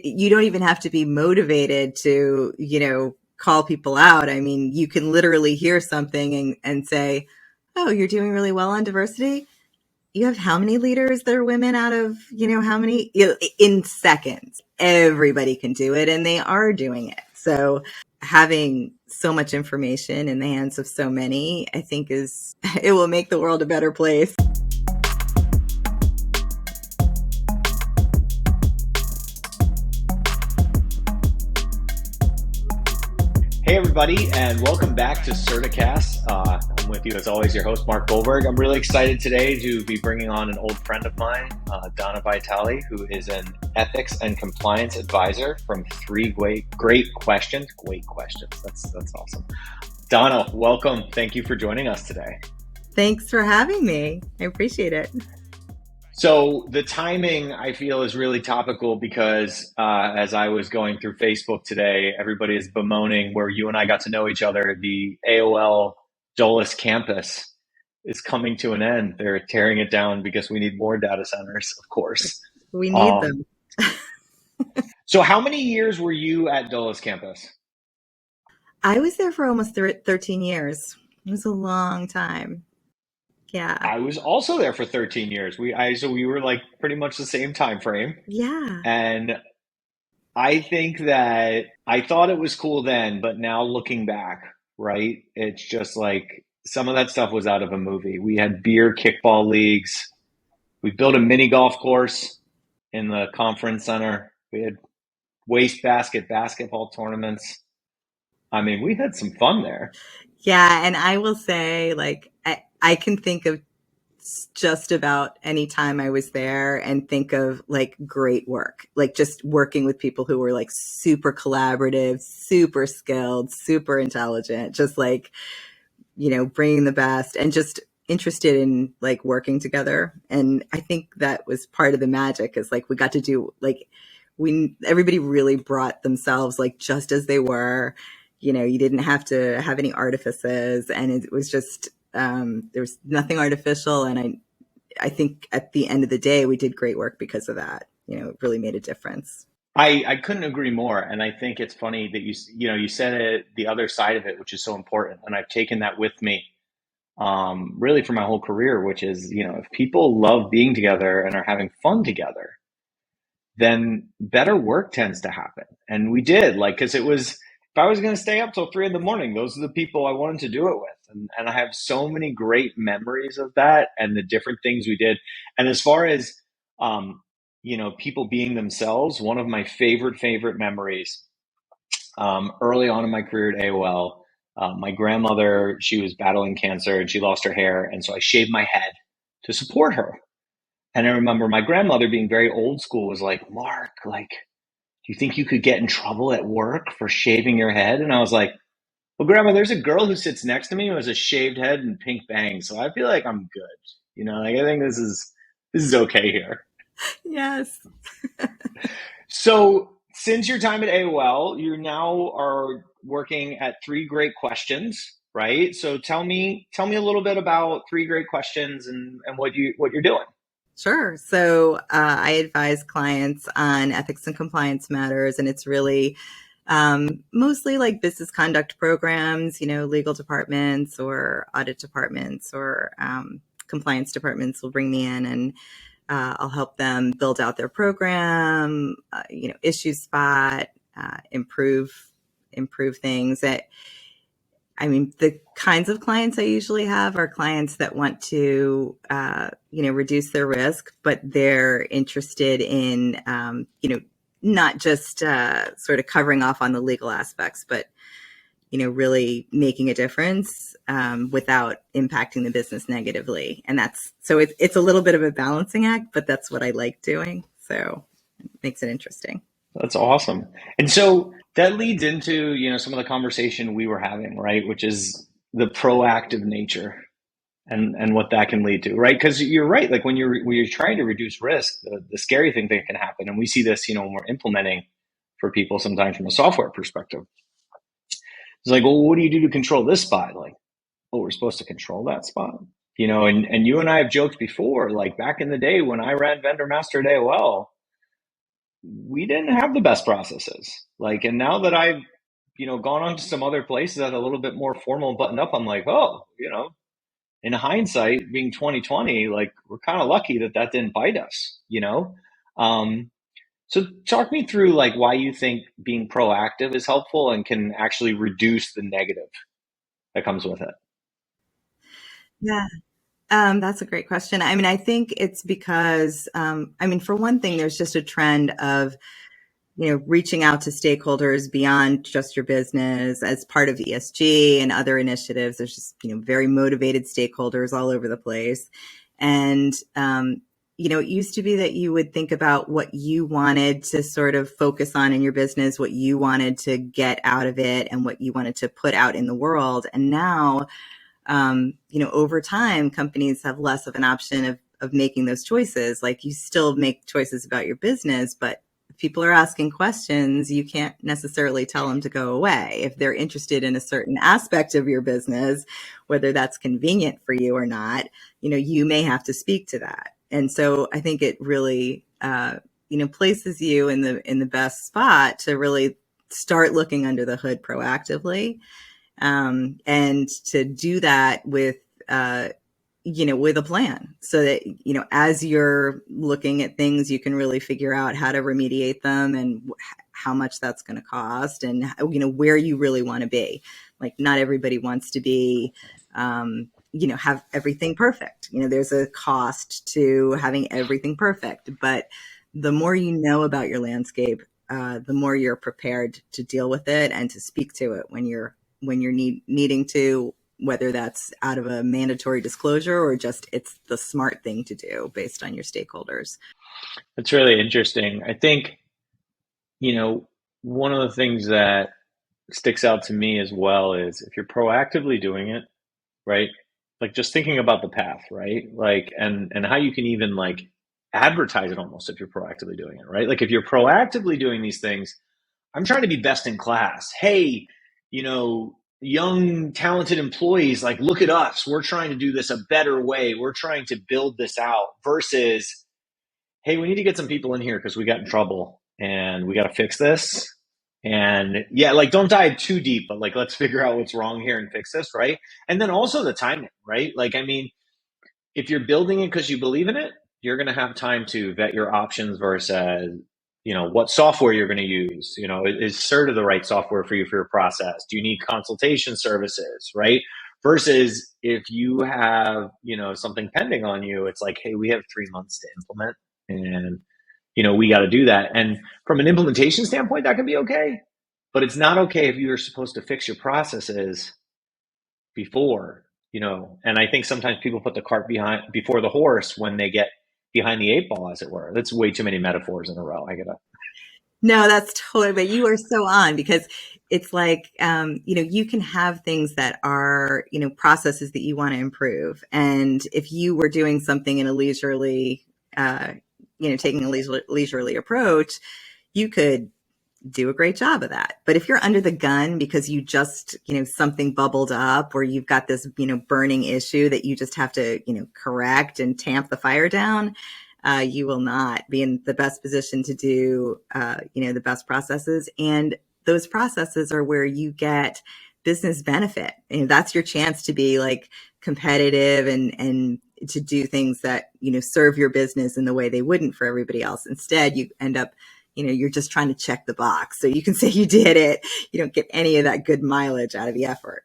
You don't even have to be motivated to, call people out. I mean, you can literally hear something and say, oh, you're doing really well on diversity. You have how many leaders that are women out of, how many in seconds? Everybody can do it, and they are doing it. So having so much information in the hands of so many, I think it will make the world a better place. Hey everybody, and welcome back to Certacast. I'm with you as always, your host Mark Goldberg. I'm really excited today to be bringing on an old friend of mine, Donna Vitalie, who is an ethics and compliance advisor from Three Great Questions. Great questions. That's awesome. Donna, welcome. Thank you for joining us today. Thanks for having me. I appreciate it. So the timing, I feel, is really topical because as I was going through Facebook today, everybody is bemoaning where you and I got to know each other. The AOL Dulles campus is coming to an end. They're tearing it down because we need more data centers, of course. We need them. So how many years were you at Dulles campus? I was there for almost 13 years. It was a long time. Yeah. I was also there for 13 years. So we were like pretty much the same time frame. Yeah. And I think that I thought it was cool then, but now looking back, right? It's just like some of that stuff was out of a movie. We had beer kickball leagues. We built a mini golf course in the conference center. We had wastebasket basketball tournaments. I mean, we had some fun there. Yeah. And I will say, like, I can think of just about any time I was there and think of like great work, like just working with people who were like super collaborative, super skilled, super intelligent, just like, bringing the best and just interested in like working together. And I think that was part of the magic is like we got to do like everybody really brought themselves like just as they were. You didn't have to have any artifices, and it was just there was nothing artificial. And I think at the end of the day, we did great work because of that. It really made a difference. I couldn't agree more. And I think it's funny that you said it, the other side of it, which is so important. And I've taken that with me really for my whole career, which is, if people love being together and are having fun together, then better work tends to happen. And we did, because it was, if I was going to stay up till 3 a.m, those are the people I wanted to do it with. And I have so many great memories of that and the different things we did. And as far as, people being themselves, one of my favorite memories early on in my career at AOL, my grandmother, she was battling cancer and she lost her hair. And so I shaved my head to support her. And I remember my grandmother being very old school was like, Mark, do you think you could get in trouble at work for shaving your head? And I was like, well, Grandma, there's a girl who sits next to me who has a shaved head and pink bangs. So I feel like I'm good. I think this is okay here. Yes. So since your time at AOL, you now are working at Three Great Questions, right? So tell me a little bit about Three Great Questions and what you're doing. Sure. So I advise clients on ethics and compliance matters, and it's really mostly like business conduct programs, legal departments or audit departments or compliance departments will bring me in, and I'll help them build out their program, issue spot, improve things. The kinds of clients I usually have are clients that want to, reduce their risk, but they're interested in, not just sort of covering off on the legal aspects, but, really making a difference without impacting the business negatively. And it's a little bit of a balancing act, but that's what I like doing. So it makes it interesting. That's awesome. And so that leads into, some of the conversation we were having, right? Which is the proactive nature and what that can lead to, right? Because you're right. Like when you're trying to reduce risk, the scary thing that can happen, and we see this, when we're implementing for people sometimes from a software perspective. It's like, well, what do you do to control this spot? Like, oh, we're supposed to control that spot, and you and I have joked before, like back in the day when I ran Vendor Master at AOL, we didn't have the best processes. Like, and now that I've, gone on to some other places that are a little bit more formal and buttoned up, I'm like, oh, in hindsight, being 2020, like we're kind of lucky that that didn't bite us. Um, so talk me through like why you think being proactive is helpful and can actually reduce the negative that comes with it. Yeah. That's a great question. I mean, I think it's because, I mean, for one thing, there's just a trend of, reaching out to stakeholders beyond just your business as part of ESG and other initiatives. There's just, very motivated stakeholders all over the place. And, it used to be that you would think about what you wanted to sort of focus on in your business, what you wanted to get out of it, and what you wanted to put out in the world. And now, over time, companies have less of an option of making those choices. Like you still make choices about your business, but if people are asking questions, you can't necessarily tell them to go away. If they're interested in a certain aspect of your business, whether that's convenient for you or not, you may have to speak to that. And so I think it really, places you in the best spot to really start looking under the hood proactively, and to do that with with a plan, so that as you're looking at things, you can really figure out how to remediate them, and how much that's going to cost, and where you really want to be. Like not everybody wants to be have everything perfect. There's a cost to having everything perfect, but the more you know about your landscape, the more you're prepared to deal with it and to speak to it when you're needing to, whether that's out of a mandatory disclosure or just it's the smart thing to do based on your stakeholders. It's really interesting. I think, you know, one of the things that sticks out to me as well is if you're proactively doing it, right? Like just thinking about the path, right? Like and how you can even like advertise it almost if you're proactively doing it, right? Like if you're proactively doing these things, I'm trying to be best in class. Hey, young talented employees, like look at us. We're trying to do this a better way. We're trying to build this out versus hey, we need to get some people in here because we got in trouble and we got to fix this. And yeah, like don't dive too deep, but like let's figure out what's wrong here and fix this, right? And then also the timing, right? Like, I mean, if you're building it because you believe in it, you're going to have time to vet your options versus, what software you're going to use. Is Certa the right software for you for your process? Do you need consultation services, right? Versus if you have, something pending on you, it's like, hey, we have 3 months to implement and, we got to do that. And from an implementation standpoint, that can be okay. But it's not okay if you're supposed to fix your processes before. And I think sometimes people put the cart behind before the horse when they get behind the eight ball, as it were. That's way too many metaphors in a row. I gotta. No, that's totally, but you are so on, because it's like, you can have things that are, processes that you want to improve. And if you were doing something in a leisurely, taking a leisurely approach, you could do a great job of that. But if you're under the gun because you just, something bubbled up, or you've got this, burning issue that you just have to, correct and tamp the fire down, you will not be in the best position to do, the best processes. And those processes are where you get business benefit. And that's your chance to be like competitive, and to do things that, serve your business in the way they wouldn't for everybody else. Instead, you end up, you're just trying to check the box so you can say you did it. You don't get any of that good mileage out of the effort.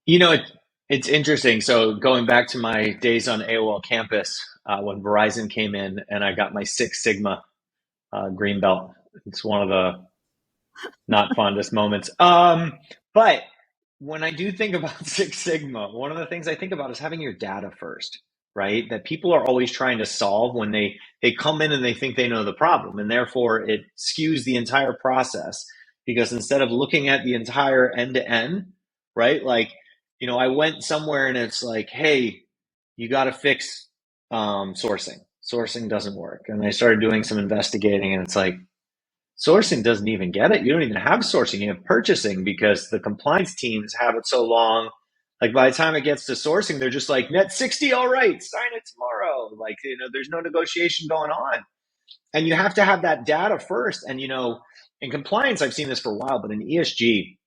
You know, it, it's interesting. So going back to my days on AOL campus, when Verizon came in, and I got my Six Sigma green belt. It's one of the not fondest moments. But when I do think about Six Sigma, one of the things I think about is having your data first, right? That people are always trying to solve when they come in and they think they know the problem, and therefore it skews the entire process because instead of looking at the entire end to end, right? Like, I went somewhere and it's like, hey, you got to fix sourcing. Sourcing doesn't work, and I started doing some investigating, and it's like sourcing doesn't even get it. You don't even have sourcing. You have purchasing because the compliance teams have it so long. Like by the time it gets to sourcing, they're just like net 60. All right, sign it tomorrow. Like, there's no negotiation going on. And you have to have that data first. And, in compliance, I've seen this for a while, but in ESG,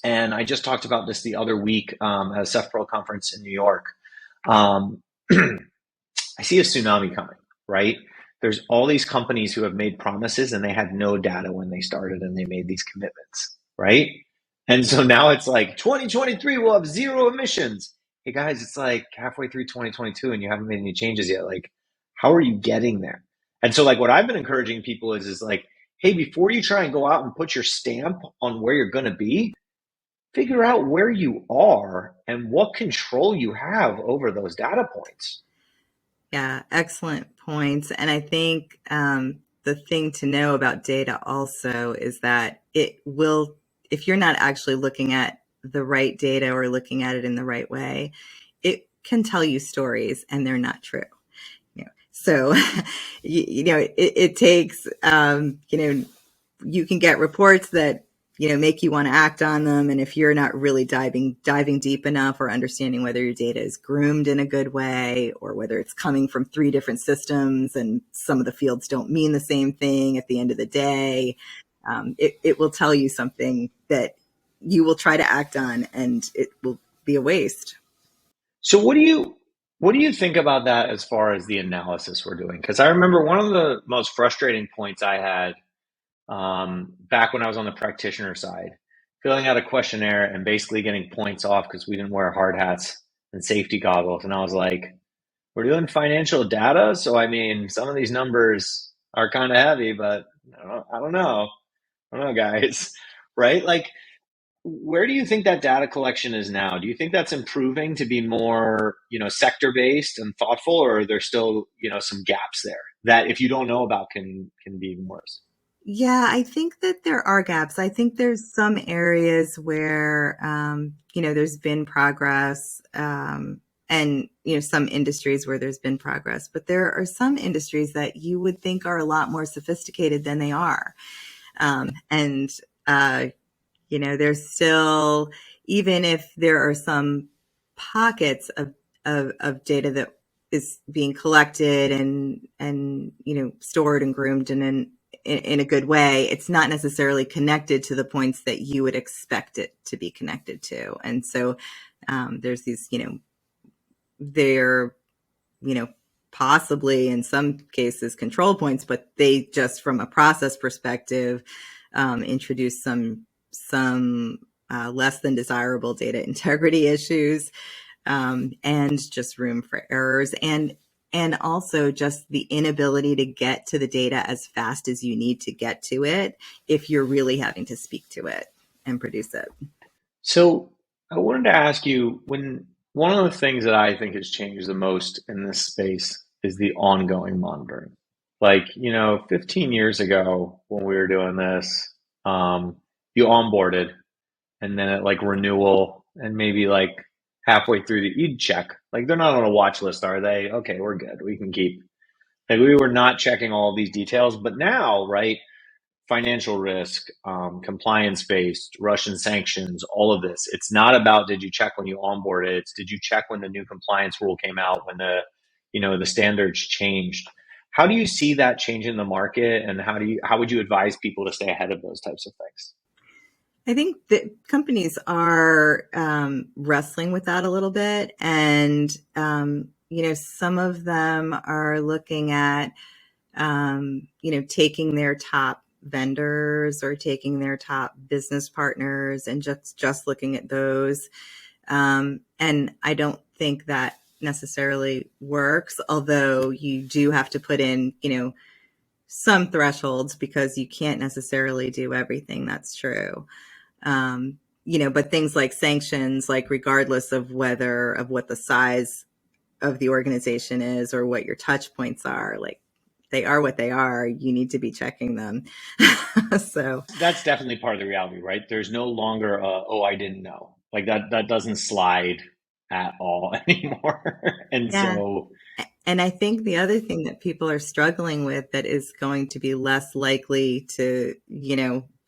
and I just talked about this the other week at a Ceph Pro conference in New York. Um, I see a tsunami coming, right? There's all these companies who have made promises and they had no data when they started and they made these commitments, right? And so now it's like 2023 we'll have zero emissions. Hey guys, it's like halfway through 2022 and you haven't made any changes yet. Like, how are you getting there? And so like what I've been encouraging people is like, hey, before you try and go out and put your stamp on where you're going to be, figure out where you are and what control you have over those data points. Yeah, excellent points. And I think the thing to know about data also is that it will, if you're not actually looking at the right data or looking at it in the right way, it can tell you stories and they're not true. So, it takes, you can get reports that make you want to act on them, and if you're not really diving deep enough or understanding whether your data is groomed in a good way or whether it's coming from 3 different systems and some of the fields don't mean the same thing at the end of the day, it will tell you something that you will try to act on and it will be a waste. So what do you think about that as far as the analysis we're doing? Because I remember one of the most frustrating points I had back when I was on the practitioner side, filling out a questionnaire and basically getting points off because we didn't wear hard hats and safety goggles. And I was like, we're doing financial data, so I mean, some of these numbers are kind of heavy, but I don't know, guys, right? Like, where do you think that data collection is now? Do you think that's improving to be more, sector based and thoughtful, or are there still, some gaps there that if you don't know about can be even worse? Yeah, I think that there are gaps. I think there's some areas where, there's been progress, and, some industries where there's been progress, but there are some industries that you would think are a lot more sophisticated than they are. And, uh, there's still, even if there are some pockets of data that is being collected and stored and groomed in a good way, it's not necessarily connected to the points that you would expect it to be connected to. And so there's these, they're, you know, possibly in some cases control points, but they just from a process perspective introduce some less than desirable data integrity issues, and just room for errors, and also just the inability to get to the data as fast as you need to get to it if you're really having to speak to it and produce it. So I wanted to ask you, when one of the things that I think has changed the most in this space is the ongoing monitoring. Like, 15 years ago when we were doing this, you onboarded and then at like renewal and maybe like halfway through you'd check. Like, they're not on a watch list, are they? Okay, we're good. We can keep. Like, we were not checking all of these details, but now, right? Financial risk, compliance based, Russian sanctions, all of this. It's not about did you check when you onboarded. It's did you check when the new compliance rule came out, when the standards changed. How do you see that changing the market, and how would you advise people to stay ahead of those types of things? I think that companies are wrestling with that a little bit. And, some of them are looking at, taking their top vendors or taking their top business partners and just looking at those. And I don't think that necessarily works, although you do have to put in, some thresholds because you can't necessarily do everything. That's true. But things like sanctions, like regardless of what the size of the organization is or what your touch points are, like they are what they are. You need to be checking them. So, That's definitely part of the reality, right? There's no longer oh, I didn't know. Like, that doesn't slide at all anymore. And yeah. so And I think the other thing that people are struggling with that is going to be less likely to,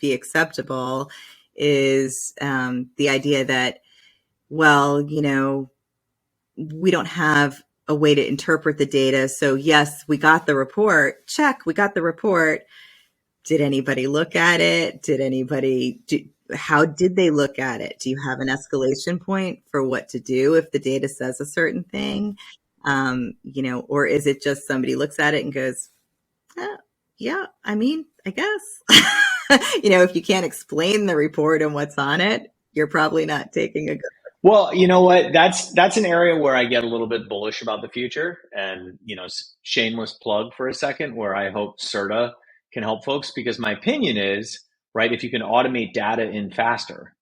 be acceptable is the idea that, well, we don't have a way to interpret the data. So yes, we got the report. Check, we got the report. Did anybody look at it? How did they look at it? Do you have an escalation point for what to do if the data says a certain thing? Or is it just somebody looks at it and goes, yeah, I mean, I guess. If you can't explain the report and what's on it, you're probably not taking a good. Well, you know what? That's an area where I get a little bit bullish about the future, and shameless plug for a second, where I hope Certa can help folks, because my opinion is, right, if you can automate data in faster,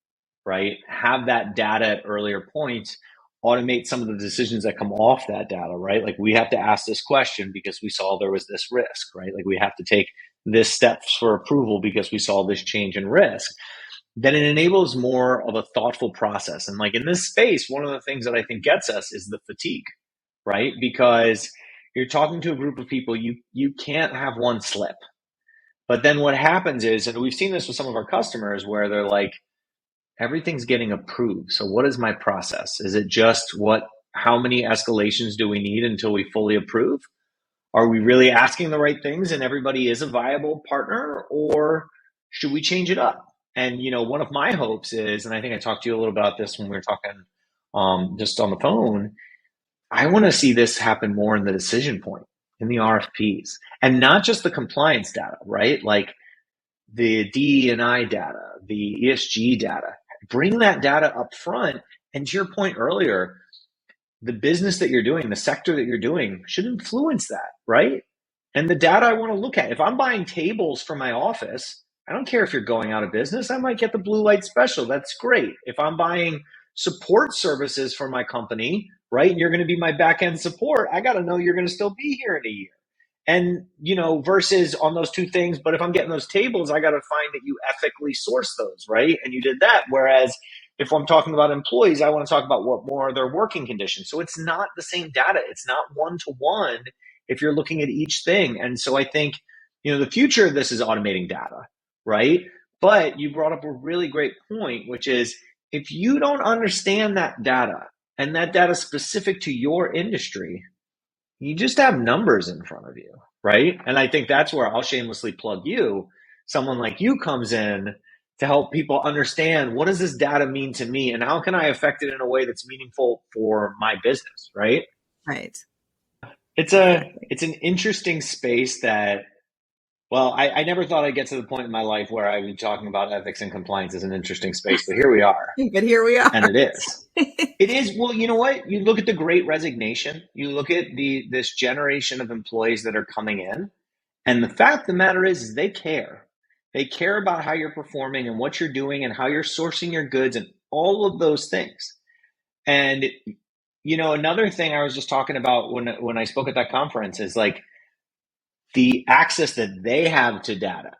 right, have that data at earlier points, automate some of the decisions that come off that data, right? Like, we have to ask this question because we saw there was this risk, right? Like, we have to take this steps for approval because we saw this change in risk. Then it enables more of a thoughtful process. And like in this space, one of the things that I think gets us is the fatigue, right? Because you're talking to a group of people, you can't have one slip. But then what happens is, and we've seen this with some of our customers, where they're like, everything's getting approved. So what is my process? Is it just how many escalations do we need until we fully approve? Are we really asking the right things and everybody is a viable partner, or should we change it up? And one of my hopes is, and I think I talked to you a little about this when we were talking just on the phone, I want to see this happen more in the decision point, in the RFPs, and not just the compliance data, right? Like the DE&I data, the ESG data. Bring that data up front. And to your point earlier, the business that you're doing, the sector that you're doing should influence that, right? And the data I want to look at, if I'm buying tables for my office, I don't care if you're going out of business, I might get the blue light special. That's great. If I'm buying support services for my company, right, and you're going to be my back end support, I got to know you're going to still be here in a year. And, versus on those two things, but if I'm getting those tables, I got to find that you ethically source those, right? And you did that. Whereas if I'm talking about employees, I want to talk about what more are their working conditions. So it's not the same data. It's not one to one if you're looking at each thing. And so I think, the future of this is automating data, right? But you brought up a really great point, which is if you don't understand that data, and that data specific to your industry, you just have numbers in front of you, right? And I think that's where I'll shamelessly plug you. Someone like you comes in to help people understand, what does this data mean to me, and how can I affect it in a way that's meaningful for my business, right? Right. It's Exactly. it's an interesting space that, well, I never thought I'd get to the point in my life where I'd be talking about ethics and compliance as an interesting space, but here we are, But here we and are. it is. It is. Well, you know what? You look at the Great Resignation. You look at this generation of employees that are coming in, and the fact of the matter is they care. They care about how you're performing and what you're doing and how you're sourcing your goods and all of those things. And another thing I was just talking about when I spoke at that conference is like the access that they have to data.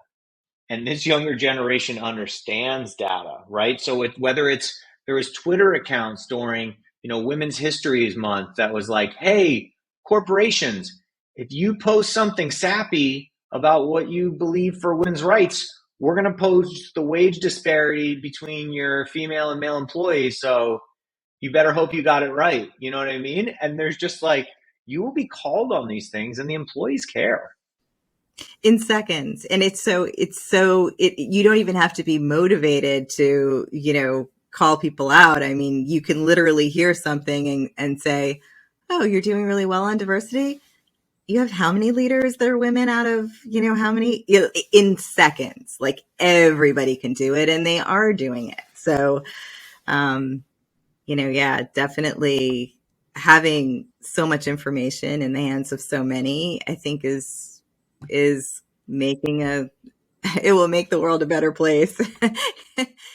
And this younger generation understands data, right? So whether it's, there was Twitter accounts during Women's History Month that was like, hey, corporations, if you post something sappy about what you believe for women's rights, we're going to post the wage disparity between your female and male employees, so you better hope you got it right. You know what I mean? And there's just like, you will be called on these things, and the employees care. In seconds. And you don't even have to be motivated to, call people out. I mean, you can literally hear something and say, oh, you're doing really well on diversity. You have how many leaders that are women out of, how many, in seconds. Like, everybody can do it, and they are doing it. So, yeah, definitely having so much information in the hands of so many, I think is making it will make the world a better place.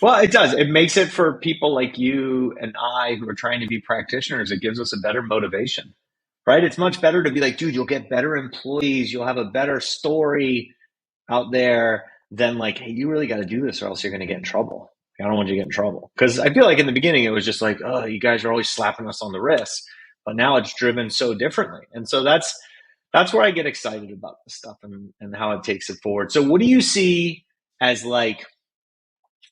Well, it does. It makes it, for people like you and I who are trying to be practitioners, it gives us a better motivation, right? It's much better to be like, dude, you'll get better employees, you'll have a better story out there, than like, hey, you really got to do this or else you're going to get in trouble. I don't want you to get in trouble. Because I feel like in the beginning, it was just like, oh, you guys are always slapping us on the wrist. But now it's driven so differently. And so that's where I get excited about this stuff, and how it takes it forward. So what do you see as like,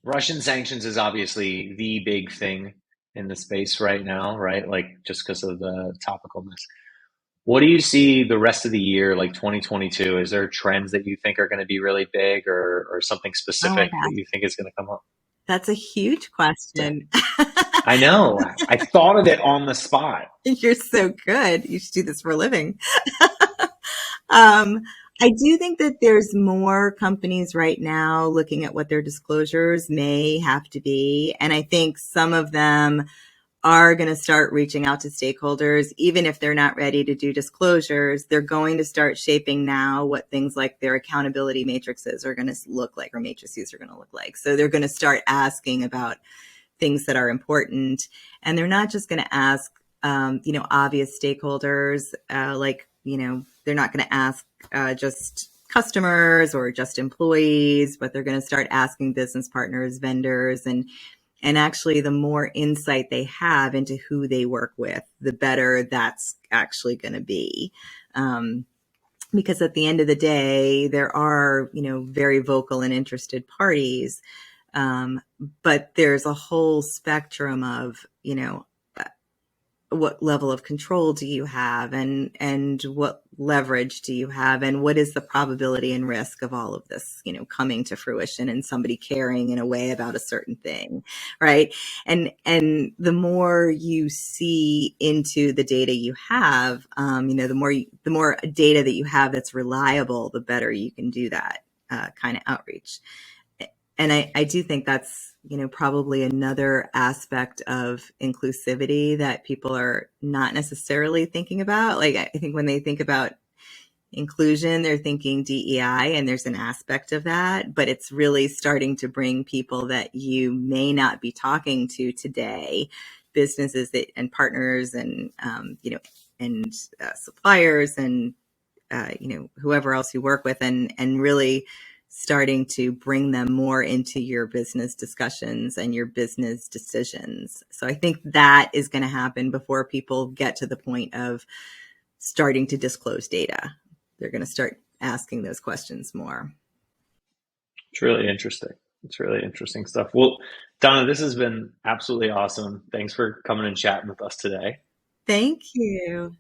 Russian sanctions is obviously the big thing in the space right now, right? Like, just because of the topicalness. What do you see the rest of the year, like 2022? Is there trends that you think are going to be really big, or something Oh my specific that gosh, you think is going to come up? that's a huge question. I know. I thought of it on the spot. You're so good. You should do this for a living. Um, I do think that there's more companies right now looking at what their disclosures may have to be. And I think some of them are going to start reaching out to stakeholders, even if they're not ready to do disclosures. They're going to start shaping now what things like their accountability matrices are going to look like, or matrices are going to look like. So they're going to start asking about things that are important, and they're not just going to ask, obvious stakeholders, they're not going to ask just customers or just employees, but they're going to start asking business partners, vendors, and actually, the more insight they have into who they work with, the better that's actually going to be. Because at the end of the day, there are, very vocal and interested parties. Um, but there's a whole spectrum of, what level of control do you have, and what leverage do you have, and what is the probability and risk of all of this, coming to fruition and somebody caring in a way about a certain thing, right? And the more you see into the data you have, the more data that you have that's reliable, the better you can do that kind of outreach. And I do think that's, probably another aspect of inclusivity that people are not necessarily thinking about. Like, I think when they think about inclusion, they're thinking DEI, and there's an aspect of that, but it's really starting to bring people that you may not be talking to today, businesses and partners, and, suppliers, and whoever else you work with, and really starting to bring them more into your business discussions and your business decisions. So I think that is going to happen before people get to the point of starting to disclose data. They're going to start asking those questions more. It's really interesting. It's really interesting stuff. Well, Donna, this has been absolutely awesome. Thanks for coming and chatting with us today. Thank you.